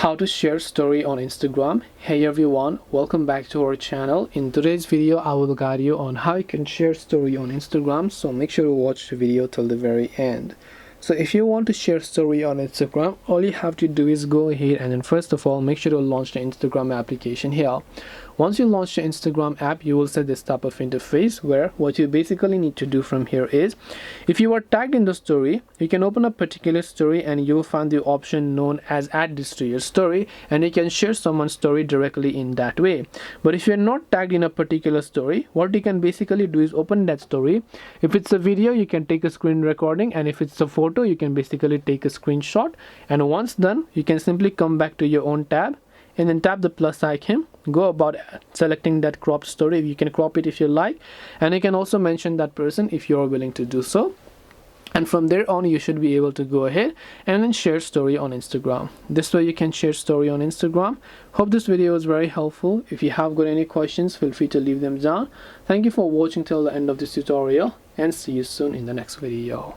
How to share story on Instagram. Hey everyone, welcome back to our channel. In today's video I will guide you on how you can share story on Instagram, so make sure to watch the video till the very end. So if you want to share story on Instagram, all you have to do is go ahead and then first of all make sure to launch the Instagram application here. Once you launch the Instagram app, you will see this type of interface where what you basically need to do from here is, if you are tagged in the story, you can open a particular story and you will find the option known as add this to your story, and you can share someone's story directly in that way. But if you're not tagged in a particular story, what you can basically do is open that story. If it's a video, you can take a screen recording, and if it's a photo, you can basically take a screenshot, and once done you can simply come back to your own tab and then tap the plus icon, go about selecting that cropped story. You can crop it if you like, and you can also mention that person if you are willing to do so, and from there on you should be able to go ahead and then share story on Instagram. This way you can share story on Instagram. Hope this video was very helpful. If you have got any questions, feel free to leave them down. Thank you for watching till the end of this tutorial, and see you soon in the next video.